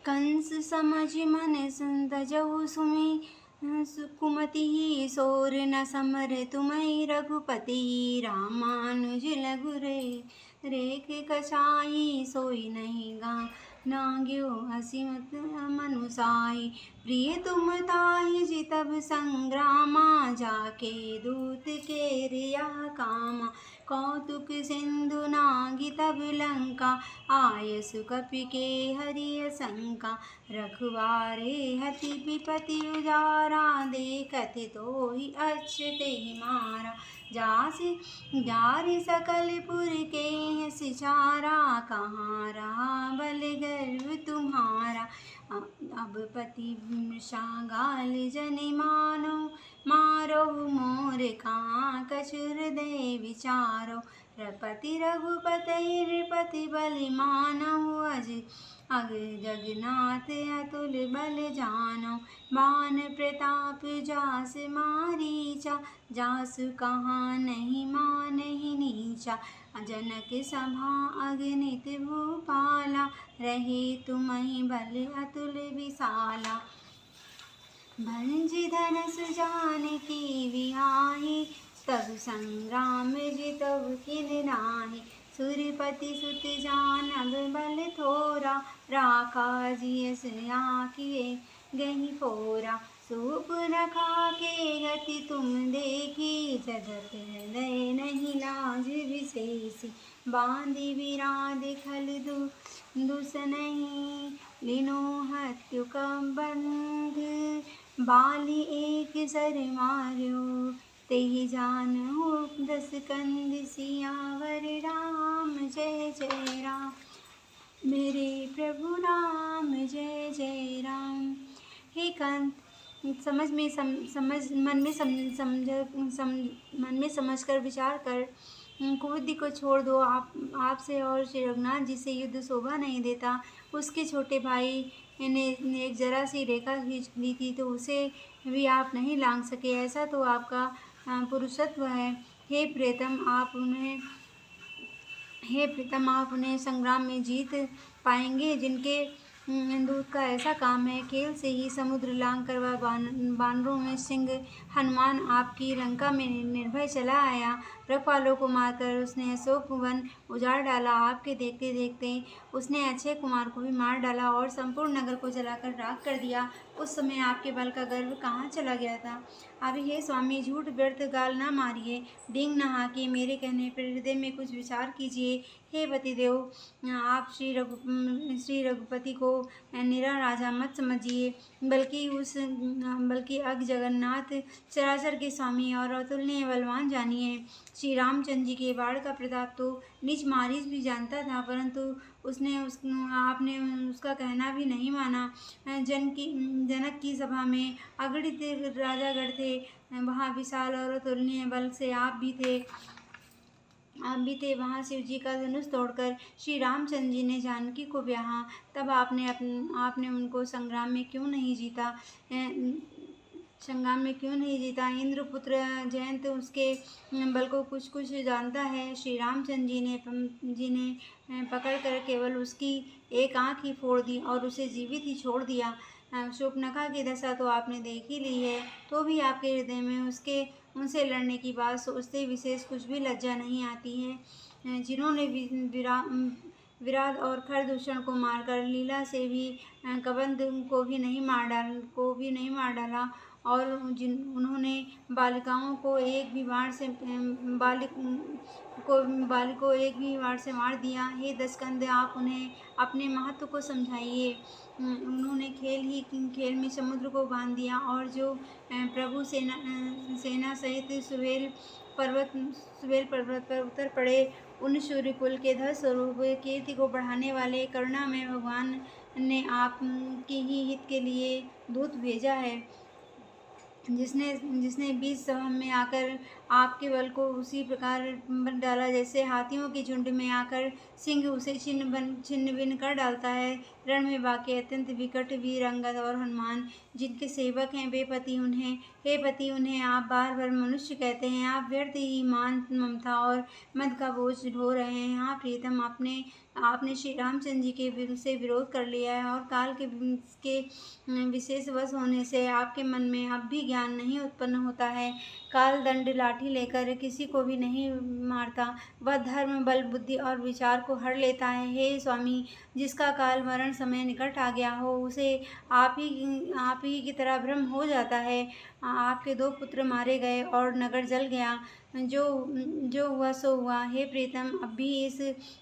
कंस समझ मन तजहु सुमि सुकुमति सोर न समर तुम्हें रघुपति रामानुज लघु रेख कछाई सोई नहीं गा नाग्यो हसी मत मनुसाई प्रिय तुम ताहि जितब संग्रामा जाके दूत के रिया कामा कौतुक सिंधु नागी तब लंका आयसु कपि के हरिय शंका रखवारे हति विपति उजारा देखत तोहि अछते मारा जासि जारि सकलपुर के सिचारा कहाँ रहा बल गर्व तुम्हारा अब पति मृषागाल जनि मारो मोर कहाँ कछुर दे विचारो रपति रघुपति नृपति बलि मानहु अग जगन्नाथ अतुल बल जानो बान प्रताप जास मारीचा जासु कहाँ नहीं मानहि नीचा जनक सभा अगणित भूपाला रहे तुम्हि बल अतुल विशाला भंज धनस जानकी विहाई तब संग्राम जितव किन नाहि सुरपति सुत जानब बल थोरा राखा जियस आँखिए गही पोरा सूर्पनखा के गति तुम देखी जगत हृदय नहीं लाज विशेषी बांधि विराध खल दुसनहि लिनो हत्युक बंध बाली एक सर मार्यो तेहि जानहु 10 कंद सियावर राम जय जय राम मेरे प्रभु राम जय जय राम। हे कांत समझ में मन में समझकर विचार कर कुबुद्धि को छोड़ दो। आपसे और श्री रघुनाथ जी से युद्ध शोभा नहीं देता। उसके छोटे भाई ने एक जरा सी रेखा खींच ली थी तो उसे भी आप नहीं लांघ सके। ऐसा तो आपका पुरुषत्व है। हे प्रीतम आप उन्हें संग्राम में जीत पाएंगे जिनके दूत का ऐसा काम है। खेल से ही समुद्र लांघ कर वह बानरों में सिंह हनुमान आपकी लंका में निर्भय चला आया। रखवालों को मारकर उसने अशोक वन उजाड़ डाला। आपके देखते देखते उसने अक्षय कुमार को भी मार डाला और संपूर्ण नगर को जलाकर राख कर दिया। उस समय आपके बल का गर्व कहाँ चला गया था। अभी हे स्वामी झूठ व्यर्थ गाल न मारिए, डींग न हाकिए, मेरे कहने पर हृदय में कुछ विचार कीजिए। हे पतिदेव, आप श्री रघुपति को निरा राजा मत समझिए, बल्कि अग जगन्नाथ चराचर के स्वामी और अतुलनीय बलवान जानिए। श्री रामचंद्र जी के बाण का प्रताप तो नीच मारीच भी जानता था, परंतु आपने उसका कहना भी नहीं माना। जनक की सभा में अगणित राजागण थे, वहाँ विशाल और अतुलनीय बल से आप भी थे। वहाँ शिव जी का धनुष तोड़कर श्री रामचंद्र जी ने जानकी को ब्याहा। तब आपने उनको संग्राम में क्यों नहीं जीता। इंद्रपुत्र जयंत उसके बल को कुछ जानता है। श्री रामचंद्र जी ने पकड़कर केवल उसकी एक आँख ही फोड़ दी और उसे जीवित ही छोड़ दिया। शूर्पणखा की दशा तो आपने देख ही ली है, तो भी आपके हृदय में उनसे लड़ने की बात सोचते विशेष कुछ भी लज्जा नहीं आती है। जिन्होंने विराट और खरदूषण को मारकर लीला से भी कबंध को भी नहीं मार डाला और उन्होंने बालिकाओं को एक भी वार से मार दिया। हे दशकंद, आप उन्हें अपने महत्व को समझाइए। उन्होंने खेल में समुद्र को बांध दिया और जो प्रभु सेना सहित सुवेल पर्वत पर उतर पड़े, उन सूर्यकुल के धर स्वरूप कीर्ति को बढ़ाने वाले करुणा में भगवान ने आपके ही हित के लिए दूत भेजा है, जिसने बीच सभा में आकर आपके बल को उसी प्रकार डाला जैसे हाथियों के झुंड में आकर सिंह उसे छिन्न भिन्न कर डालता है। रण में बाकी अत्यंत विकट वीर अंगद और हनुमान जिनके सेवक हैं वे पति उन्हें हे पति उन्हें आप बार बार मनुष्य कहते हैं। आप व्यर्थ ही मान ममता और मद का बोझ ढो रहे हैं। हाँ प्रियतम, आपने श्री रामचंद्र जी के से विरोध कर लिया है और काल के विशेष वश होने से आपके मन में अब भी ज्ञान नहीं उत्पन्न होता है। काल दंड लाठी लेकर किसी को भी नहीं मारता, वह धर्म बल बुद्धि और विचार को हर लेता है। हे स्वामी, जिसका काल मरण समय निकट आ गया हो उसे आप ही की तरह भ्रम हो जाता है। आपके 2 पुत्र मारे गए और नगर जल गया। जो जो हुआ सो हुआ। हे प्रीतम, अब भी इस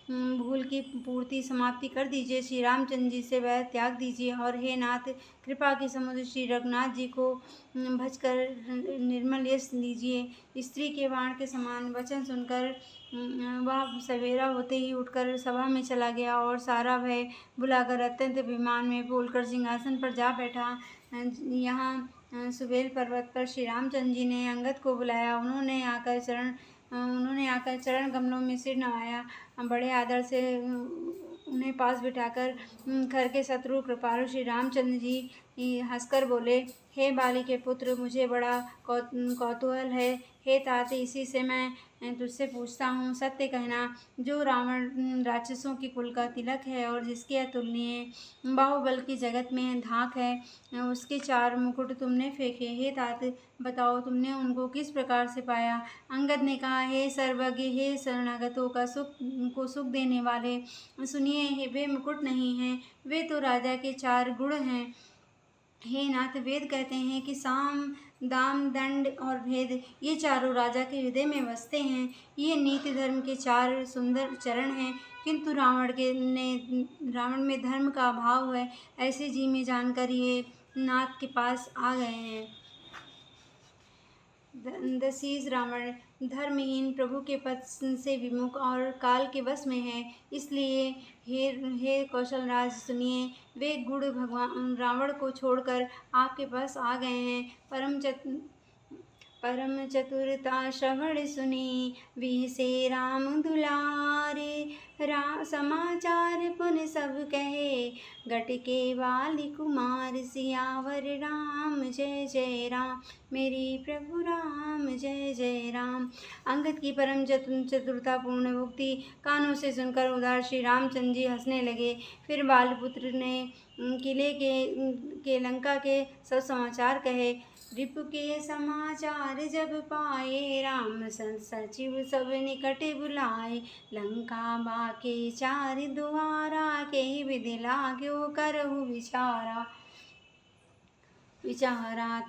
भूल की पूर्ति समाप्ति कर दीजिए। श्री रामचंद्र जी से वह त्याग दीजिए और हे नाथ, कृपा के समुद्र श्री रघुनाथ जी को भजकर निर्मल यश दीजिए। स्त्री के बाण के समान वचन सुनकर वह सवेरा होते ही उठकर सभा में चला गया और सारा भय भुलाकर अत्यंत अभिमान में बोलकर सिंहासन पर जा बैठा। यहाँ सुबेल पर्वत पर श्री रामचंद्र जी ने अंगद को बुलाया। उन्होंने आकर चरण कमलों में सिर नवाया। बड़े आदर से उन्हें पास बिठाकर खर के शत्रु कृपालु श्री रामचंद्र जी हंसकर बोले, हे बाली के पुत्र, मुझे बड़ा कौतूहल है। हे तात, इसी से मैं तुझसे पूछता हूँ, सत्य कहना, जो रावण राक्षसों की कुल का तिलक है और जिसके अतुलनीय बाहुबल की जगत में धाक है, उसके 4 मुकुट तुमने फेंके। हे तात, बताओ तुमने उनको किस प्रकार से पाया। अंगद ने कहा, हे सर्वज्ञ, हे शरणागतों का सुख देने वाले, सुनिए, वे मुकुट नहीं हैं, वे तो राजा के 4 गुण हैं। हे नाथ, वेद कहते हैं कि साम दाम दंड और भेद ये चारों राजा के हृदय में बसते हैं। ये नीति धर्म के 4 सुंदर चरण हैं, किंतु रावण में धर्म का अभाव है। ऐसे जी में जानकर ये नाथ के पास आ गए हैं। दशीस रावण धर्महीन, प्रभु के पद से विमुख और काल के वश में है। इसलिए हे कौशलराज, सुनिए, वे गुण भगवान रावण को छोड़कर आपके पास आ गए हैं। परम चतुरता श्रवण सुनी, विहसे राम दुलारे। समाचार पुन सब कहे, गट के बाली कुमार। सियावर राम जय जय राम, मेरे प्रभु राम जय जय राम। अंगद की परम चतुरतापूर्ण उक्ति कानों से सुनकर उदार श्री रामचंद्र जी हंसने लगे। फिर बालपुत्र ने किले के लंका के सब समाचार कहे। रिपु के समाचार जब पाए, राम सचिव सब निकट बुलाए। लंका बाके 4 द्वारा, के विधि लाग्यो करहु विचारा।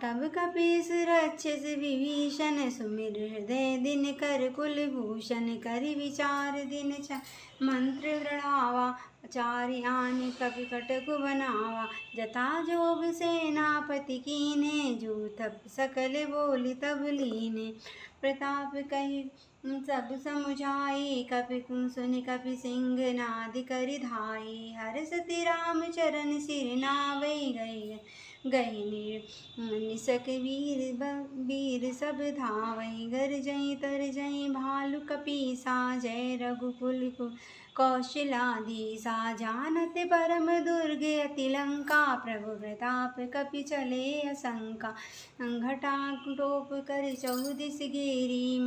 तब कपीस रक्षस विभीषण, सुमिर हृदय दिन कर कुलभूषण। करि विचार दिन मंत्र दृढ़ावा, 4 आन कपि कटकु बनावा। जता जोग सेनापति कीने, जो तब सकल बोली तब लीने। प्रताप कहि सब समुझाई, कपि सुनि कपि सिंह नाद करि धाई। हर्षति राम चरण सिर नावै, गए निसक वीर सब धावै। गरजई तरजई भालु कपीसा, जय रघुकुल कौशलाधीसा। जानत परम दुर्ग अति लंका, प्रभु प्रताप कपि चले असंका। घटा टोप कर 4 दिस घेरी,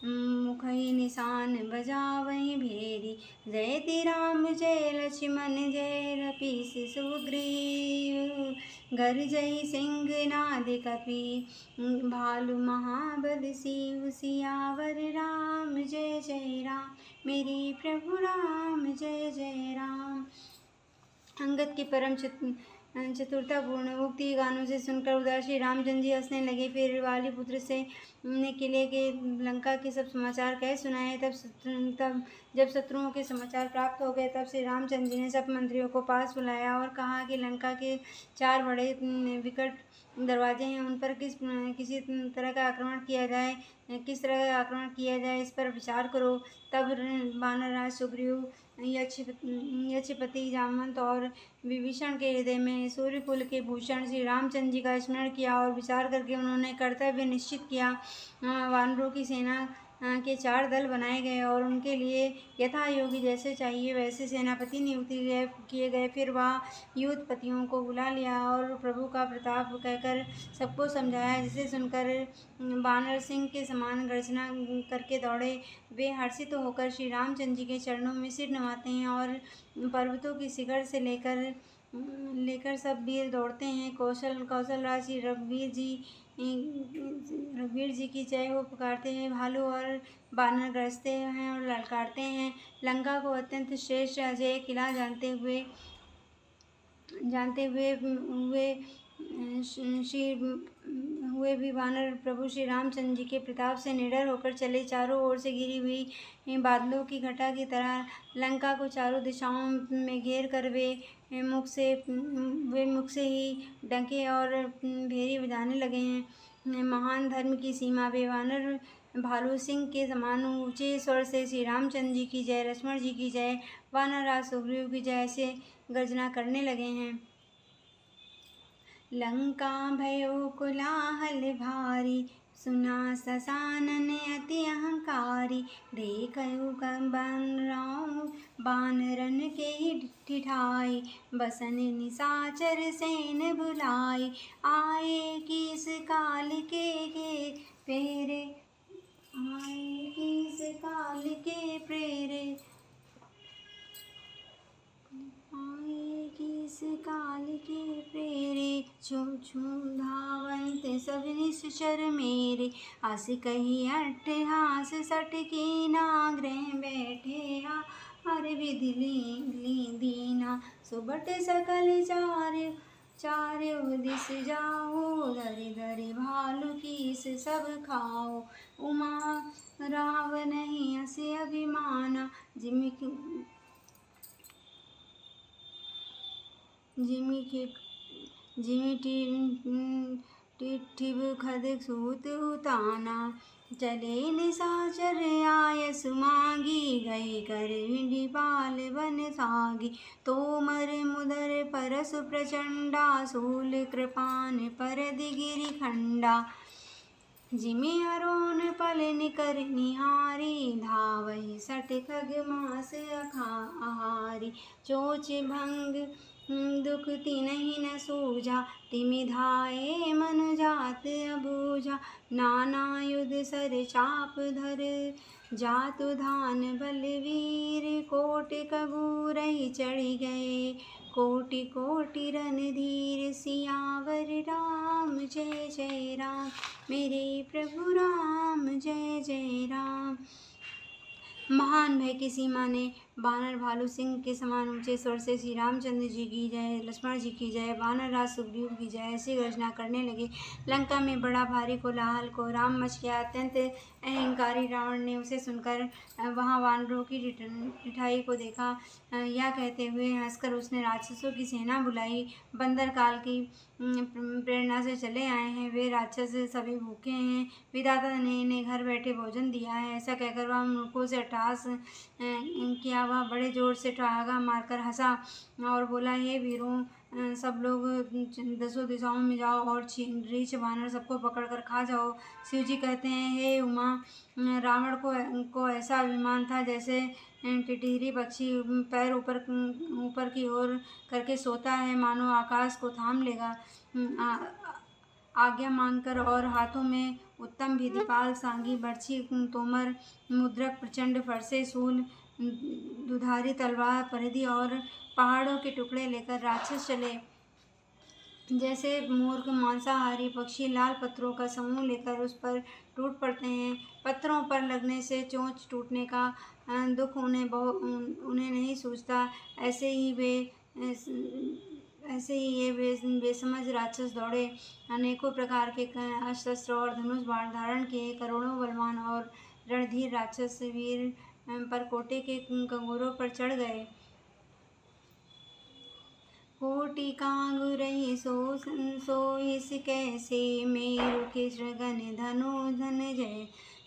मुखई निशान बजावई भेरी। जयति राम जय लक्ष्मण, जय कपीस सुग्रीव। गरजई सिंह नाद कपि, भालु महाबल सीव। सियावर राम जय जय राम, मेरे प्रभु राम जय जय राम। अंगद की परम चतुरतापूर्ण उक्ति गानों से सुनकर उदार श्री रामचंद्र जी हंसने लगे। फिर वालीपुत्र से ने किले के लंका के सब समाचार कह सुनाए। तब जब शत्रुओं के समाचार प्राप्त हो गए, तब श्री रामचंद्र जी ने सब मंत्रियों को पास बुलाया और कहा कि लंका के 4 बड़े विकट दरवाजे हैं, उन पर किसी तरह का आक्रमण किया जाए, किस तरह का आक्रमण किया जाए, इस पर विचार करो। तब वानरराज सुग्रीव, यक्षपति जामवंत और विभीषण के हृदय में हैं। सूर्यकुल के भूषण श्री रामचंद्र जी का स्मरण किया और विचार करके उन्होंने कर्तव्य निश्चित किया। वानरों की सेना के 4 दल बनाए गए और उनके लिए यथा योग्य जैसे चाहिए वैसे सेनापति नियुक्त किए गए। फिर वह युद्धपतियों को बुला लिया और प्रभु का प्रताप कहकर सबको समझाया, जिसे सुनकर वानर सिंह के समान गर्जना करके दौड़े। वे हर्षित होकर श्री रामचंद्र जी के चरणों में सिर नवाते हैं और पर्वतों की शिखर से लेकर सब वीर दौड़ते हैं। कौशलराज श्री रघुवीर जी की जय हो पुकारते हैं। भालू और बानर गरजते हैं और ललकारते हैं। लंका को अत्यंत श्रेष्ठ अजय किला जानते हुए भी वानर प्रभु श्री रामचंद्र जी के प्रताप से निडर होकर चले। चारों ओर से घिरी हुई बादलों की घटा की तरह लंका को चारों दिशाओं में घेर कर वे मुख से ही डंके और भेरी बजाने लगे हैं। महान धर्म की सीमा वे वानर भालू सिंह के समान ऊंचे स्वर से श्री रामचंद्र जी की जय, लक्ष्मण जी की जय, वानरराज सुग्रीव की जय से गर्जना करने लगे हैं। लंका भयो कोलाहल भारी, सुना ससानन अति अहंकारी। देखऊ बानरन के ठिठाई, बसन निशाचर सेन बुलाई। आए किस काल के प्रेरे, आए किस काल के प्रेरे, आए किस काल के प्रेरे। छू धावंत सब निश्चर मेरे, अस कही अट्टहास सट की नाग्रह बैठे। हर विधि दीना, सुबट सकल चार्यो दिस जाओ। धरि धरि भालु कीस सब खाओ, उमा राव नहीं अस अभिमाना। जिमि टिठिब खद सूत उताना। चले निशाचर आय सुमागी, गए कर विंडीपाल बन सागी। तोमर मुदर परसु प्रचंडा, शूल कृपान परद गिरि खंडा। जिमि अरोन पल निकर निहारी, धावहि सट खग मास आहारी। चोच भंग दुख तिनहि न सूझा, तिमि धाये मनु जात अबूझा। नाना युध सर चाप धर, जातु धान बलवीर। कोटि कबूरहि चढ़ि गए, कोटि कोटि रणधीर। सियावर राम जय जय राम, मेरे प्रभु राम जय जय राम। महान भय की सीमा ने वानर भालू सिंह के समान ऊंचे स्वर से श्री रामचंद्र जी की जय, लक्ष्मण जी की जय, वानरराज सुग्रीव की जय ऐसी गर्जना करने लगे। लंका में बड़ा भारी कोलाहल कोहराम मच गया। अत्यंत अहंकारी रावण ने उसे सुनकर वहां वानरों की ठिठाई को देखा। यह कहते हुए हंसकर उसने राक्षसों की सेना बुलाई। बंदर काल की प्रेरणा से चले आए हैं, वे राक्षस सभी भूखे हैं। विधाता ने इन्हें घर बैठे भोजन दिया है। ऐसा कहकर वह मूर्खों से अट्टहास किया। वह बड़े जोर से ठहाका मारकर हंसा और बोला, हे वीरों, सब लोग 10 दिशाओं में जाओ और रीछ वानर सबको पकड़कर खा जाओ। शिव जी कहते हैं, हे उमा, रावण को ऐसा अभिमान था जैसे टिटहरी पक्षी पैर ऊपर की ओर करके सोता है, मानो आकाश को थाम लेगा। आज्ञा मांगकर और हाथों में उत्तम विधिपाल, सांगी, बर्छी, तोमर, मुद्रक, प्रचंड फरसे, शूल, दुधारी तलवार, परिधि और पहाड़ों के टुकड़े लेकर राक्षस चले। जैसे मूर्ख मांसाहारी पक्षी लाल पत्थरों का समूह लेकर उस पर टूट पड़ते हैं। पत्थरों पर लगने से चोंच टूटने का दुख उन्हें नहीं सूझता, ऐसे ही ये बेसमझ राक्षस दौड़े। अनेकों प्रकार के अस्त्र और धनुष बाण धारण किए करोड़ों बलवान और रणधीर राक्षस वीर परकोटे के कंगोरों पर चढ़ गए। कोटि कांगुरहि सोइस कैसे, मेरु कृष्ण धनु धन जय।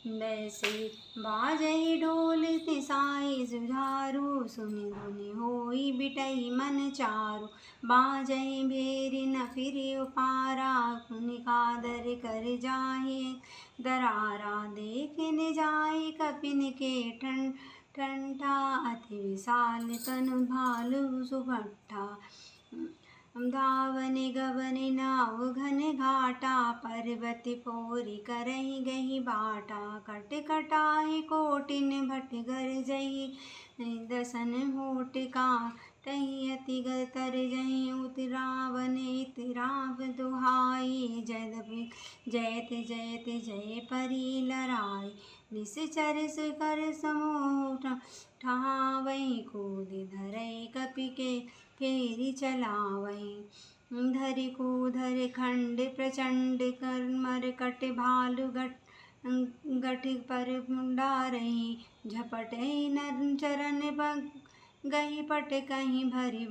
वैसे बाजई ढोल तिसाई जुझारू, सुनि धुनि होई बिटई मन चारु। बाजई भेरी न फिरि उपारा, कुनि कादर कर जाहि दरारा। देखिन जाई कपिन के ठंठा, अति विशाल तनु भालु सुभट्ठा। धावनि गवनि नाव घन घाटा, पर्वत पोरि करहि गही बाटा। कट कटाहि कोटिन भट गरजहि, दसन होट काटहि अति तरजहि। उतरावन इतराव दुहाई, जयत जयत जय परि लराई। निश्चर कर समूह ठहावै, कूद धरई कपि के फेरि चलावै। धरि कूधर खंड प्रचंड, मरकट भालु गठ पर डारहि। झपटहि नर चरण गही पट कहीं भरि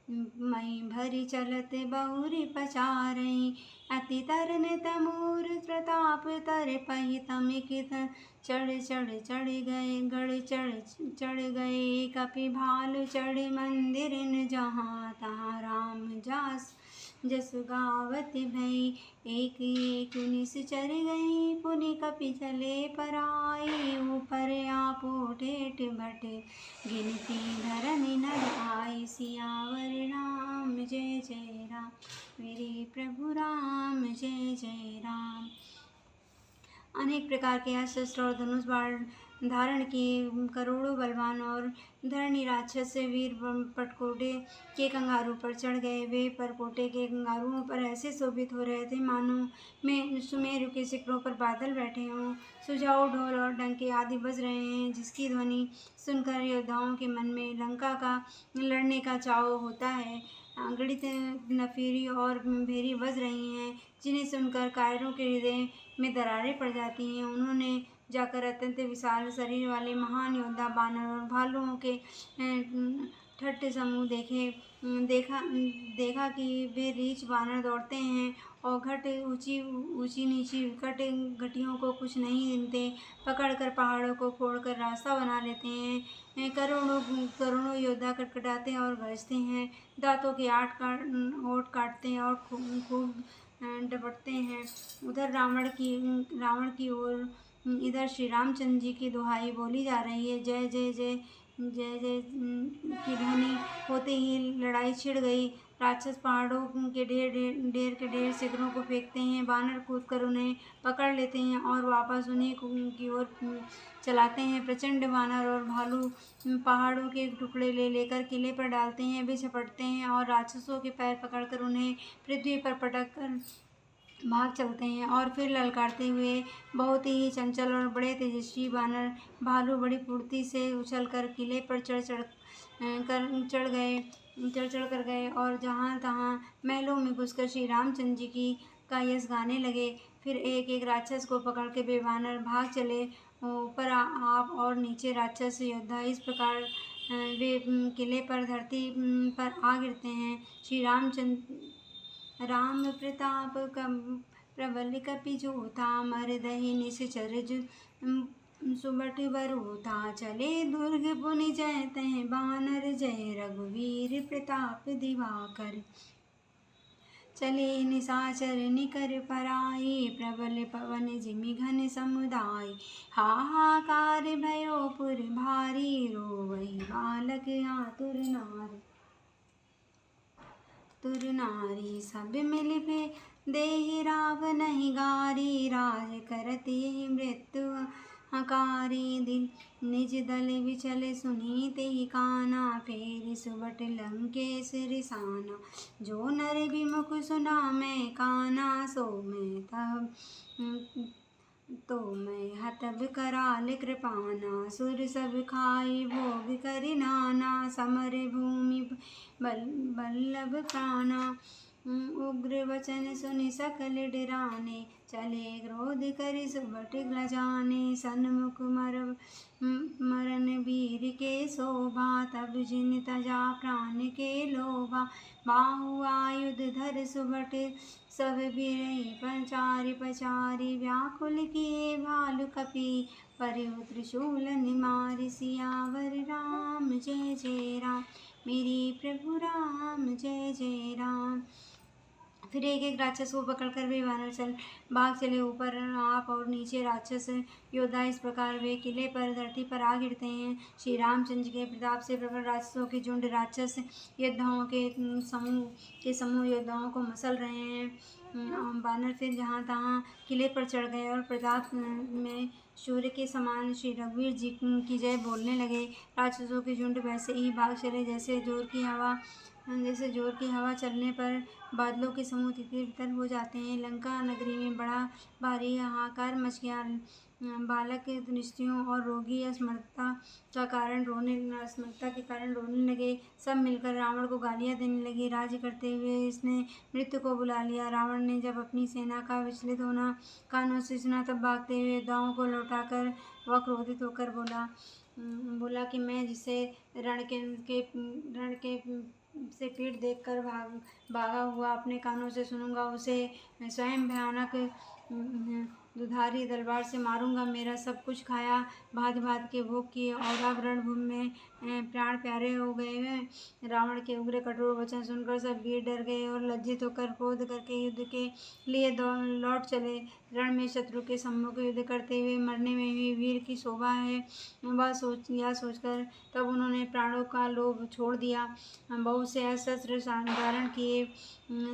मही भरि चलत बहुरि पचारहि। अति तरन तमोर प्रताप तरपहि, तमिक चढ़ गए गढ़ चढ़ गए। कपि भालु चढ़ मंदिर न जहाँ तहाँ, राम जस गावत भई। एक एक निश्चर गई पुनि कपि चले पराई। ऊपर आपो ठेठ भट गिनती धरनि नर आई। सियावर राम जय जय राम, मेरे प्रभु राम जय जय राम। अनेक प्रकार के अस्त्र शस्त्र और धनुष बाण धारण किए करोड़ों बलवान और धरणी राक्षस वीर पटकोटे के कंगारू पर चढ़ गए। वे परकोटे के कंगारुओं पर ऐसे शोभित हो रहे थे मानो में सुमेरु के शिखरों पर बादल बैठे हों। सुझाऊ ढोल और डंके आदि बज रहे हैं, जिसकी ध्वनि सुनकर योद्धाओं के मन में लंका का लड़ने का चाव होता है। गणित नफीरी और भेरी बज रही हैं, जिन्हें सुनकर कायरों के हृदय में दरारें पड़ जाती हैं। उन्होंने जाकर अत्यंत विशाल शरीर वाले महान योद्धा बानर और भालुओं के ठट्ठ समूह देखा कि वे रीछ बानर दौड़ते हैं और घट ऊंची नीची विकट घटियों को कुछ नहीं गिनते, पकड़कर पहाड़ों को फोड़कर रास्ता बना लेते हैं। करोड़ों योद्धा कटकटाते और गरजते हैं, दांतों के ओंठ काटते हैं और खूब डपटते हैं। उधर रावण की ओर इधर श्री रामचंद्र जी की दुहाई बोली जा रही है। जय जय जय जय जय की ध्वनि होते ही लड़ाई छिड़ गई। राक्षस पहाड़ों के ढेर शिखरों को फेंकते हैं। बानर कूदकर उन्हें पकड़ लेते हैं और वापस उन्हीं की ओर चलाते हैं। प्रचंड बानर और भालू पहाड़ों के टुकड़े लेकर किले पर डालते हैं। वे झपटते हैं और राक्षसों के पैर पकड़कर उन्हें पृथ्वी पर पटक कर भाग चलते हैं। और फिर ललकारते हुए बहुत ही चंचल और बड़े तेजस्वी बानर भालू बड़ी फुर्ती से उछलकर किले पर चढ़ कर गए और जहाँ तहाँ महलों में घुसकर श्री रामचंद्र जी का यश गाने लगे। फिर एक एक राक्षस को पकड़ के वे बानर भाग चले। ऊपर आप और नीचे राक्षस योद्धा इस प्रकार वे किले पर धरती पर आ गिरते हैं। श्री राम प्रताप प्रबल कपि जोता, मरदहि निश्चर सुबट बरोता। चले दुर्ग पुनि जय तह बानर, जय रघुवीर प्रताप दिवाकर। चले निशाचर निकर पराई, प्रबल पवन जिमि घन समुदाय। हाहाकार भयो पुर भारी, रोवहि बालक आतुर नारी। सब मिलि देहि रावनहि गारी, राज करत यहि मृत्यु हकारी। निज दल विचल सुनि तेहि काना, फेरि सुबट लंकेश रिसाना। जो नर विमुख सुना मैं काना, तो मैं हतब कराल कृपाना। सुर सब खाई भोग करि नाना, समर भूमि बल्लभ प्राणा। उग्र वचन सुनि सकल डराने, चले क्रोध करि सुबट जाने। सन्मुख मरन वीर के शोभा, तब जिन तजा प्राण के लोभा। बाहु आयुध धर सुबट सब बिरहि पचारि पचारि, व्याकुल किए भालु कपि परयु त्रिशूल निमारि। सियावर राम जय जय राम, मेरे प्रभु राम जय जय राम। फिर एक एक राक्षस को पकड़कर वे वानर भाग चले। ऊपर आप और नीचे राक्षस योद्धा, इस प्रकार वे किले पर धरती पर आ गिरते हैं। श्री रामचंद्र के प्रताप से प्रबल राक्षसों के झुंड राक्षस योद्धाओं के समूह योद्धाओं को मसल रहे हैं। वानर फिर जहाँ तहाँ किले पर चढ़ गए और प्रताप में सूर्य के समान श्री रघुवीर जी की जय बोलने लगे। राक्षसों के झुंड वैसे ही भाग चले जैसे जोर की हवा चलने पर बादलों के समूह तितर हो जाते हैं। लंका नगरी में बड़ा भारी हाहाकार मच गया। बालक स्त्रियों और रोगी असमर्थता के कारण रोने लगे। सब मिलकर रावण को गालियां देने लगे। राज्य करते हुए इसने मृत्यु को बुला लिया। रावण ने जब अपनी सेना का विचलित होना कानों से सुना, तब भागते हुए योद्धाओं को लौटाकर वह क्रोधित होकर बोला कि मैं जिसे रण के से पीठ देखकर भागा हुआ अपने कानों से सुनूंगा, उसे मैं स्वयं भयानक दुधारी तलवार से मारूंगा। मेरा सब कुछ खाया, भांति भांति के भोग किए और अब रणभूमि में प्राण प्यारे हो गए हैं। रावण के उग्र कठोर वचन सुनकर सब वीर डर गए और लज्जित होकर क्रोध करके युद्ध के लिए लौट चले। रण में शत्रु के सम्मुख युद्ध करते हुए मरने में भी वीर की शोभा है, वह सोचकर तब उन्होंने प्राणों का लोभ छोड़ दिया। बहुत से अस्त्र धारण किए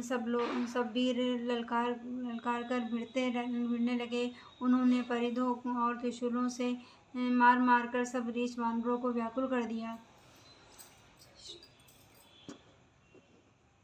सब वीर ललकार कर भिड़ने लगे। उन्होंने परिधों और त्रिशूलों से मार मार कर सब रीछ वानरों को व्याकुल कर दिया।